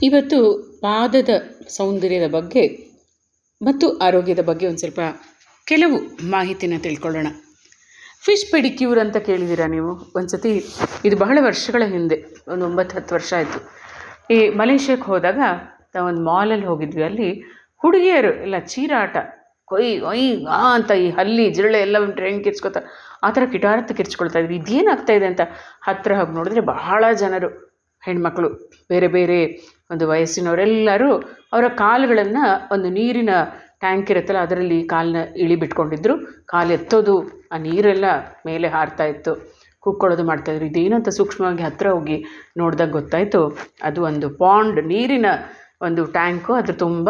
ಇವತ್ತು ಪಾದದ ಸೌಂದರ್ಯದ ಬಗ್ಗೆ ಮತ್ತು ಆರೋಗ್ಯದ ಬಗ್ಗೆ ಒಂದು ಸ್ವಲ್ಪ ಕೆಲವು ಮಾಹಿತಿನ ತಿಳ್ಕೊಳ್ಳೋಣ. ಫಿಶ್ ಪೆಡಿಕ್ಯೂರ್ ಅಂತ ಕೇಳಿದ್ದೀರಾ ನೀವು? ಒಂದು ಸತಿ ಇದು ಬಹಳ ವರ್ಷಗಳ ಹಿಂದೆ, ಒಂದು 9-10 ವರ್ಷ ಆಯಿತು. ಈ ಮಲೇಷ್ಯಾಕ್ಕೆ ಹೋದಾಗ ನಾವು ಒಂದು ಮಾಲಲ್ಲಿ ಹೋಗಿದ್ವಿ. ಅಲ್ಲಿ ಹುಡುಗಿಯರು ಎಲ್ಲ ಚೀರಾಟ, ಕೊಯ್ ಒಯ್ ಅಂತ ಈ ಹಲ್ಲಿ ಜಿರಳೆ ಎಲ್ಲ ಹೆಂಗೆ ಕಿರ್ಚ್ಕೊತಾರೆ ಆ ಥರ ಕಿಟಾರತ್ತು ಕಿರ್ಚ್ಕೊಳ್ತಾ ಇದ್ವಿ. ಇದೇನಾಗ್ತಾ ಇದೆ ಅಂತ ಹತ್ತಿರ ಹೋಗಿ ನೋಡಿದ್ರೆ ಬಹಳ ಜನರು, ಹೆಣ್ಮಕ್ಳು, ಬೇರೆ ಬೇರೆ ಒಂದು ವಯಸ್ಸಿನವರೆಲ್ಲರೂ ಅವರ ಕಾಲುಗಳನ್ನು ಒಂದು ನೀರಿನ ಟ್ಯಾಂಕ್ ಇರುತ್ತಲ್ಲ ಅದರಲ್ಲಿ ಕಾಲನ್ನ ಇಳಿಬಿಟ್ಕೊಂಡಿದ್ರು. ಕಾಲು ಎತ್ತೋದು, ಆ ನೀರೆಲ್ಲ ಮೇಲೆ ಹಾರ್ತಾ ಇತ್ತು, ಕೂಕ್ಕೊಳ್ಳೋದು ಮಾಡ್ತಾಯಿದ್ರು. ಇದೇನಂತ ಸೂಕ್ಷ್ಮವಾಗಿ ಹತ್ತಿರ ಹೋಗಿ ನೋಡಿದಾಗ ಗೊತ್ತಾಯಿತು, ಅದು ಒಂದು ಪಾಂಡ್, ನೀರಿನ ಒಂದು ಟ್ಯಾಂಕು. ಅದ್ರ ತುಂಬ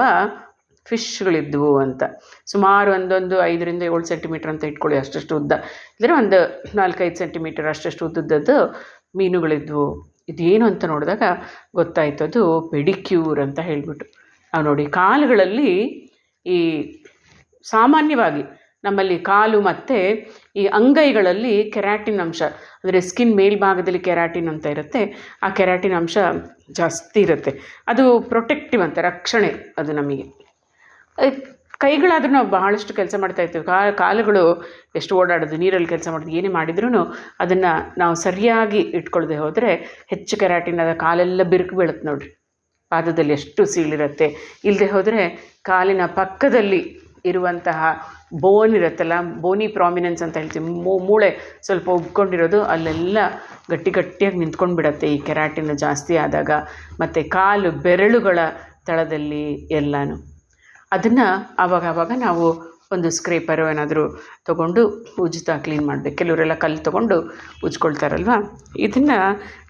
ಫಿಶ್ಗಳಿದ್ವು ಅಂತ. ಸುಮಾರು 5-7 ಸೆಂಟಿಮೀಟ್ರ್ ಅಂತ ಇಟ್ಕೊಳ್ಳಿ, ಅಷ್ಟಷ್ಟು ಉದ್ದ, ಇದ್ರೆ ಒಂದು 4-5 ಸೆಂಟಿಮೀಟರ್ ಅಷ್ಟಷ್ಟು ಉದ್ದದ್ದು ಮೀನುಗಳಿದ್ವು. ಇದೇನು ಅಂತ ನೋಡಿದಾಗ ಗೊತ್ತಾಯ್ತು, ಅದು ಪೆಡಿಕ್ಯೂರ್ ಅಂತ ಹೇಳಿಬಿಟ್ಟು. ನಾವು ನೋಡಿ, ಕಾಲುಗಳಲ್ಲಿ ಈ ಸಾಮಾನ್ಯವಾಗಿ ನಮ್ಮಲ್ಲಿ ಕಾಲು ಮತ್ತು ಈ ಅಂಗೈಗಳಲ್ಲಿ ಕೆರಾಟಿನ್ ಅಂಶ, ಅಂದರೆ ಸ್ಕಿನ್ ಮೇಲ್ಭಾಗದಲ್ಲಿ ಕೆರಾಟಿನ್ ಅಂತ ಇರುತ್ತೆ, ಆ ಕೆರಾಟಿನ್ ಅಂಶ ಜಾಸ್ತಿ ಇರುತ್ತೆ. ಅದು ಪ್ರೊಟೆಕ್ಟಿವ್ ಅಂತ, ರಕ್ಷಣೆ ಅದು ನಮಗೆ. ಕೈಗಳಾದರೂ ನಾವು ಬಹಳಷ್ಟು ಕೆಲಸ ಮಾಡ್ತಾಯಿರ್ತೀವಿ. ಕಾಲುಗಳು ಎಷ್ಟು ಓಡಾಡೋದು, ನೀರಲ್ಲಿ ಕೆಲಸ ಮಾಡೋದು, ಏನೇ ಮಾಡಿದ್ರೂ ಅದನ್ನು ನಾವು ಸರಿಯಾಗಿ ಇಟ್ಕೊಳ್ಳದೆ ಹೋದರೆ ಹೆಚ್ಚು ಕೆರಾಟಿನ್ ಆದ ಕಾಲೆಲ್ಲ ಬಿರುಕು ಬೀಳುತ್ತೆ ನೋಡಿರಿ. ಪಾದದಲ್ಲಿ ಎಷ್ಟು ಸೀಳಿರುತ್ತೆ. ಇಲ್ಲದೆ ಹೋದರೆ ಕಾಲಿನ ಪಕ್ಕದಲ್ಲಿ ಇರುವಂತಹ ಬೋನ್ ಇರುತ್ತಲ್ಲ, ಬೋನಿ ಪ್ರಾಮಿನೆನ್ಸ್ ಅಂತ ಹೇಳ್ತೀವಿ, ಮೂಳೆ ಸ್ವಲ್ಪ ಉಬ್ಕೊಂಡಿರೋದು, ಅಲ್ಲೆಲ್ಲ ಗಟ್ಟಿಯಾಗಿ ನಿಂತ್ಕೊಂಡು ಬಿಡುತ್ತೆ ಈ ಕೆರಾಟಿನ್ ಜಾಸ್ತಿ ಆದಾಗ. ಮತ್ತು ಕಾಲು ಬೆರಳುಗಳ ತಳದಲ್ಲಿ ಎಲ್ಲನೂ. ಅದನ್ನು ಆವಾಗ ನಾವು ಒಂದು ಸ್ಕ್ರೇಪರು ಏನಾದರೂ ತೊಗೊಂಡು ಉಜ್ತಾ ಕ್ಲೀನ್ ಮಾಡಬೇಕು. ಕೆಲವರೆಲ್ಲ ಕಲ್ಲು ತೊಗೊಂಡು ಉಜ್ಕೊಳ್ತಾರಲ್ವ. ಇದನ್ನು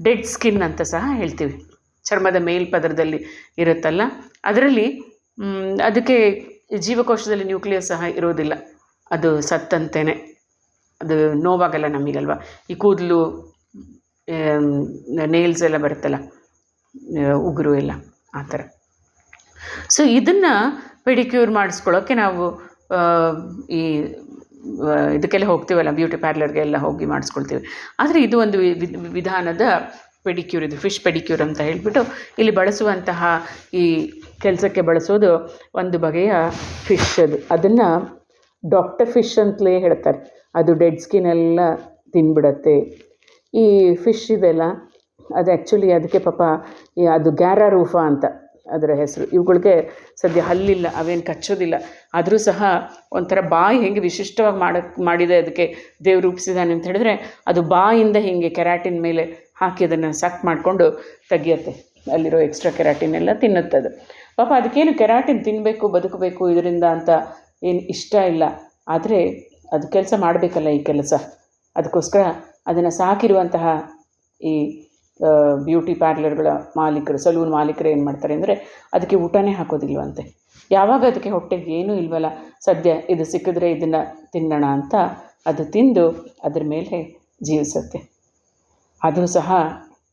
ಡೆಡ್ ಸ್ಕಿನ್ ಅಂತ ಸಹ ಹೇಳ್ತೀವಿ. ಚರ್ಮದ ಮೇಲ್ಪದರದಲ್ಲಿ ಇರುತ್ತಲ್ಲ, ಅದರಲ್ಲಿ ಅದಕ್ಕೆ ಜೀವಕೋಶದಲ್ಲಿ ನ್ಯೂಕ್ಲಿಯಸ್ ಸಹ ಇರೋದಿಲ್ಲ, ಅದು ಸತ್ತಂತೆಯೇ. ಅದು ನೋವಾಗಲ್ಲ ನಮಗಲ್ವ. ಈ ಕೂದಲು, ನೇಲ್ಸ್ ಎಲ್ಲ ಬರುತ್ತಲ್ಲ, ಉಗುರು ಎಲ್ಲ, ಆ ಥರ. ಸೊ ಇದನ್ನು ಪೆಡಿಕ್ಯೂರ್ ಮಾಡಿಸ್ಕೊಳ್ಳೋಕ್ಕೆ ನಾವು ಈ ಇದಕ್ಕೆಲ್ಲ ಹೋಗ್ತೀವಲ್ಲ, ಬ್ಯೂಟಿ ಪಾರ್ಲರ್ಗೆ ಎಲ್ಲ ಹೋಗಿ ಮಾಡಿಸ್ಕೊಳ್ತೀವಿ. ಆದರೆ ಇದು ಒಂದು ವಿಧಾನದ ಪೆಡಿಕ್ಯೂರ್, ಇದು ಫಿಶ್ ಪೆಡಿಕ್ಯೂರ್ ಅಂತ ಹೇಳಿಬಿಟ್ಟು ಇಲ್ಲಿ ಬಳಸುವಂತಹ ಈ ಕೆಲಸಕ್ಕೆ ಬಳಸೋದು ಒಂದು ಬಗೆಯ ಫಿಶ್. ಅದನ್ನು ಡಾಕ್ಟರ್ ಫಿಶ್ ಅಂತಲೇ ಹೇಳ್ತಾರೆ. ಅದು ಡೆಡ್ ಸ್ಕಿನ್ ಎಲ್ಲ ತಿಂದ್ಬಿಡತ್ತೆ. ಈ ಫಿಶ್ ಇದೆಲ್ಲ, ಅದು ಆ್ಯಕ್ಚುಲಿ ಅದಕ್ಕೆ ಪಾಪ ಅದು ಗ್ಯಾರಾ ರೂಫಾ ಅಂತ ಅದರ ಹೆಸರು. ಇವುಗಳಿಗೆ ಸದ್ಯ ಹಲ್ಲಿಲ್ಲ, ಅವೇನು ಕಚ್ಚೋದಿಲ್ಲ. ಆದರೂ ಸಹ ಒಂಥರ ಬಾಯಿ ಹೆಂಗೆ ವಿಶಿಷ್ಟವಾಗಿ ಮಾಡಿದೆ ಅದಕ್ಕೆ ದೇವ್ರು ರೂಪಿಸಿದಾನೆ ಅಂತ ಹೇಳಿದ್ರೆ, ಅದು ಬಾಯಿಂದ ಹೀಗೆ ಕೆರಾಟಿನ್ ಮೇಲೆ ಹಾಕಿ ಅದನ್ನು ಸಕ್ ಮಾಡಿಕೊಂಡು ತೆಗಿಯತ್ತೆ. ಅಲ್ಲಿರೋ ಎಕ್ಸ್ಟ್ರಾ ಕೆರಾಟಿನ್ ಎಲ್ಲ ತಿನ್ನುತ್ತದು. ಪಾಪ ಅದಕ್ಕೇನು ಕೆರಾಟಿನ್ ತಿನ್ನಬೇಕು, ಬದುಕಬೇಕು ಇದರಿಂದ ಅಂತ ಏನು ಇಷ್ಟ ಇಲ್ಲ. ಆದರೆ ಅದು ಕೆಲಸ ಮಾಡಬೇಕಲ್ಲ ಈ ಕೆಲಸ. ಅದಕ್ಕೋಸ್ಕರ ಅದನ್ನು ಸಾಕಿರುವಂತಹ ಈ ಬ್ಯೂಟಿ ಪಾರ್ಲರ್ಗಳ ಮಾಲೀಕರು, ಸಲೂನ್ ಮಾಲೀಕರು ಏನು ಮಾಡ್ತಾರೆ ಅಂದರೆ ಅದಕ್ಕೆ ಊಟನೇ ಹಾಕೋದಿಲ್ವಂತೆ. ಯಾವಾಗ ಅದಕ್ಕೆ ಹೊಟ್ಟೆಗೆ ಏನೂ ಇಲ್ವಲ್ಲ, ಸದ್ಯ ಇದು ಸಿಕ್ಕಿದ್ರೆ ಇದನ್ನು ತಿನ್ನೋಣ ಅಂತ ಅದು ತಿಂದು ಅದ್ರ ಮೇಲೆ ಜೀವಿಸುತ್ತೆ. ಅದು ಸಹ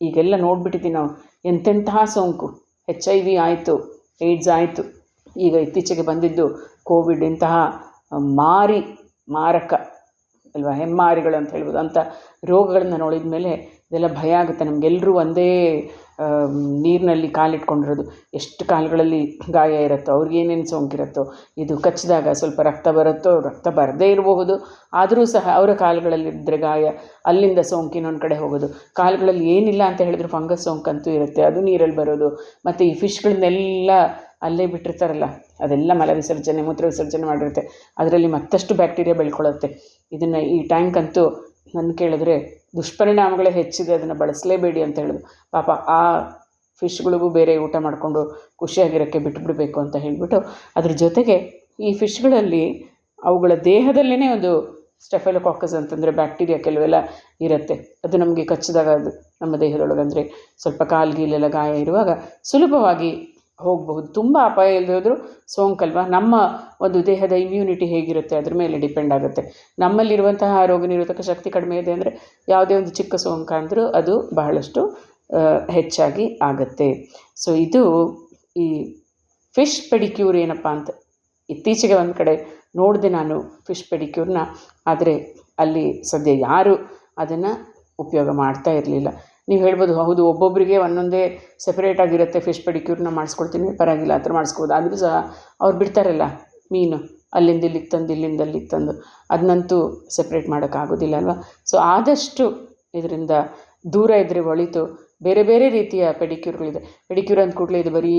ಈಗೆಲ್ಲ ನೋಡಿಬಿಟ್ಟಿದ್ದೀವಿ ನಾವು, ಎಂತೆಂತಹ ಸೋಂಕು, HIV ಆಯಿತು, ಏಡ್ಸ್ ಆಯಿತು, ಈಗ ಇತ್ತೀಚೆಗೆ ಬಂದಿದ್ದು ಕೋವಿಡ್, ಇಂತಹ ಮಾರಕ ಅಲ್ವಾ, ಹೆಮ್ಮಾರಿಗಳು ಅಂತ ಹೇಳ್ಬೋದು, ಅಂಥ ರೋಗಗಳನ್ನು ನೋಡಿದ ಮೇಲೆ ಇದೆಲ್ಲ ಭಯ ಆಗುತ್ತೆ ನಮಗೆಲ್ಲರೂ. ಒಂದೇ ನೀರಿನಲ್ಲಿ ಕಾಲಿಟ್ಕೊಂಡಿರೋದು, ಎಷ್ಟು ಕಾಲುಗಳಲ್ಲಿ ಗಾಯ ಇರುತ್ತೋ, ಅವ್ರಿಗೇನೇನು ಸೋಂಕಿರುತ್ತೋ, ಇದು ಕಚ್ಚಿದಾಗ ಸ್ವಲ್ಪ ರಕ್ತ ಬರುತ್ತೋ, ರಕ್ತ ಬರದೇ ಇರಬಹುದು, ಆದರೂ ಸಹ ಅವರ ಕಾಲುಗಳಲ್ಲಿದ್ದರೆ ಗಾಯ, ಅಲ್ಲಿಂದ ಸೋಂಕು ಇನ್ನೊಂದು ಕಡೆ ಹೋಗೋದು. ಕಾಲುಗಳಲ್ಲಿ ಏನಿಲ್ಲ ಅಂತ ಹೇಳಿದ್ರು ಫಂಗಸ್ ಸೋಂಕಂತೂ ಇರುತ್ತೆ, ಅದು ನೀರಲ್ಲಿ ಬರೋದು. ಮತ್ತು ಈ ಫಿಶ್ಗಳನ್ನೆಲ್ಲ ಅಲ್ಲೇ ಬಿಟ್ಟಿರ್ತಾರಲ್ಲ, ಅದೆಲ್ಲ ಮಲ ವಿಸರ್ಜನೆ, ಮೂತ್ರ ವಿಸರ್ಜನೆ ಮಾಡಿರುತ್ತೆ, ಅದರಲ್ಲಿ ಮತ್ತಷ್ಟು ಬ್ಯಾಕ್ಟೀರಿಯಾ ಬೆಳ್ಕೊಳ್ಳುತ್ತೆ. ಇದನ್ನು ಈ ಟ್ಯಾಂಕ್ ಅಂತೂ ನನ್ನ ಕೇಳಿದ್ರೆ ದುಷ್ಪರಿಣಾಮಗಳೇ ಹೆಚ್ಚಿದೆ, ಅದನ್ನು ಬಳಸಲೇಬೇಡಿ ಅಂತ ಹೇಳೋದು. ಪಾಪ ಆ ಫಿಶ್ಗಳಿಗೂ ಬೇರೆ ಊಟ ಮಾಡಿಕೊಂಡು ಖುಷಿಯಾಗಿರೋಕ್ಕೆ ಬಿಟ್ಟುಬಿಡಬೇಕು ಅಂತ ಹೇಳಿಬಿಟ್ಟು, ಅದ್ರ ಜೊತೆಗೆ ಈ ಫಿಶ್ಗಳಲ್ಲಿ ಅವುಗಳ ದೇಹದಲ್ಲೇ ಒಂದು ಸ್ಟೆಫೈಲೋಕಾಕಸ್ ಅಂತಂದರೆ ಬ್ಯಾಕ್ಟೀರಿಯಾ ಕೆಲವೆಲ್ಲ ಇರುತ್ತೆ. ಅದು ನಮಗೆ ಕಚ್ಚಿದಾಗ ಅದು ನಮ್ಮ ದೇಹದೊಳಗೆ, ಅಂದರೆ ಸ್ವಲ್ಪ ಕಾಲ್ಗೀಲೆಲ್ಲ ಗಾಯ ಇರುವಾಗ ಸುಲಭವಾಗಿ ಹೋಗಬಹುದು. ತುಂಬ ಅಪಾಯ ಇಲ್ಲದೆ ಹೋದರೂ ಸೋಂಕಲ್ವ. ನಮ್ಮ ಒಂದು ದೇಹದ ಇಮ್ಯುನಿಟಿ ಹೇಗಿರುತ್ತೆ ಅದ್ರ ಮೇಲೆ ಡಿಪೆಂಡ್ ಆಗುತ್ತೆ. ನಮ್ಮಲ್ಲಿರುವಂತಹ ರೋಗ ನಿರೋಧಕ ಶಕ್ತಿ ಕಡಿಮೆ ಇದೆ ಅಂದರೆ ಯಾವುದೇ ಒಂದು ಚಿಕ್ಕ ಸೋಂಕ ಅಂದರೂ ಅದು ಬಹಳಷ್ಟು ಹೆಚ್ಚಾಗಿ ಆಗುತ್ತೆ. ಸೊ ಇದು ಈ ಫಿಶ್ ಪೆಡಿಕ್ಯೂರ್ ಏನಪ್ಪ ಅಂತ ಇತ್ತೀಚೆಗೆ ಒಂದು ಕಡೆ ನೋಡಿದೆ ನಾನು ಫಿಶ್ ಪೆಡಿಕ್ಯೂರ್ನ. ಆದರೆ ಅಲ್ಲಿ ಸದ್ಯ ಯಾರು ಅದನ್ನು ಉಪಯೋಗ ಮಾಡ್ತಾ ಇರಲಿಲ್ಲ. ನೀವು ಹೇಳ್ಬೋದು ಹೌದು ಒಬ್ಬೊಬ್ಬರಿಗೆ ಒಂದೊಂದೇ ಸೆಪ್ರೇಟಾಗಿರುತ್ತೆ, ಫಿಶ್ ಪೆಡಿಕ್ಯೂರ್ನ ಮಾಡಿಸ್ಕೊಳ್ತೀನಿ ಪರವಾಗಿಲ್ಲ ಆ ಥರ ಮಾಡಿಸ್ಬೋದು. ಆದರೂ ಸಹ ಅವ್ರು ಬಿಡ್ತಾರಲ್ಲ ಮೀನು ಅಲ್ಲಿಂದ ಇಲ್ಲಿಗೆ ತಂದು ಇಲ್ಲಿಂದ ಅಲ್ಲಿಗೆ ತಂದು, ಅದನ್ನಂತೂ ಸೆಪ್ರೇಟ್ ಮಾಡೋಕ್ಕಾಗೋದಿಲ್ಲ ಅಲ್ವಾ. ಸೊ ಆದಷ್ಟು ಇದರಿಂದ ದೂರ ಇದ್ದರೆ ಒಳಿತು. ಬೇರೆ ಬೇರೆ ರೀತಿಯ ಪೆಡಿಕ್ಯೂರ್ಗಳಿದೆ. ಪೆಡಿಕ್ಯೂರ್ ಅಂದ ಕೂಡಲೇ ಇದು ಬರೀ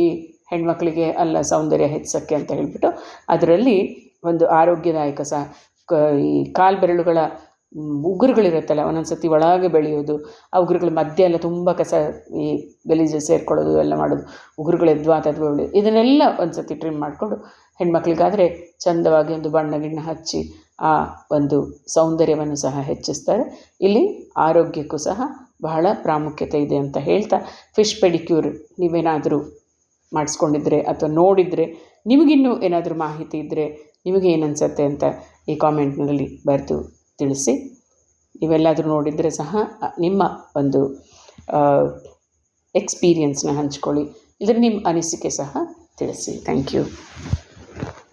ಹೆಣ್ಮಕ್ಳಿಗೆ ಅಲ್ಲ, ಸೌಂದರ್ಯ ಹೆಚ್ಚೋಕ್ಕೆ ಅಂತ ಹೇಳಿಬಿಟ್ಟು ಅದರಲ್ಲಿ ಒಂದು ಆರೋಗ್ಯದಾಯಕ ಸಹ ಈ ಕಾಲು ಬೆರಳುಗಳ ಉಗುರುಗಳಿರುತ್ತಲ್ಲ ಒಂದೊಂದು ಸತಿ ಒಳಗೆ ಬೆಳೆಯೋದು, ಆ ಉಗುರುಗಳ ಮಧ್ಯೆ ಎಲ್ಲ ತುಂಬ ಕಸ ಈ ಗಲೀಜು ಸೇರ್ಕೊಳ್ಳೋದು ಎಲ್ಲ ಮಾಡೋದು, ಉಗುರುಗಳು ಎದ್ವಾತ ಬೆಳೆಯೋದು, ಇದನ್ನೆಲ್ಲ ಒಂದು ಸತಿ ಟ್ರಿಮ್ ಮಾಡಿಕೊಂಡು ಹೆಣ್ಮಕ್ಳಿಗಾದರೆ ಚಂದವಾಗಿ ಒಂದು ಬಣ್ಣ ಗಿಣ್ಣ ಹಚ್ಚಿ ಆ ಒಂದು ಸೌಂದರ್ಯವನ್ನು ಸಹ ಹೆಚ್ಚಿಸ್ತಾರೆ. ಇಲ್ಲಿ ಆರೋಗ್ಯಕ್ಕೂ ಸಹ ಬಹಳ ಪ್ರಾಮುಖ್ಯತೆ ಇದೆ ಅಂತ ಹೇಳ್ತಾ, ಫಿಶ್ ಪೆಡಿಕ್ಯೂರ್ ನೀವೇನಾದರೂ ಮಾಡಿಸ್ಕೊಂಡಿದ್ರೆ ಅಥವಾ ನೋಡಿದರೆ, ನಿಮಗಿನ್ನೂ ಏನಾದರೂ ಮಾಹಿತಿ ಇದ್ದರೆ ನಿಮಗೆ ಏನು ಅನಿಸುತ್ತೆ ಅಂತ ಈ ಕಾಮೆಂಟ್ನಲ್ಲಿ ಬರೆದು ತಿಳಿಸಿ. ನೀವೆಲ್ಲಾದರೂ ನೋಡಿದರೆ ಸಹ ನಿಮ್ಮ ಒಂದು ಎಕ್ಸ್ಪೀರಿಯನ್ಸ್ನ ಹಂಚ್ಕೊಳ್ಳಿ, ಇದರ ನಿಮ್ಮ ಅನಿಸಿಕೆ ಸಹ ತಿಳಿಸಿ. Thank you.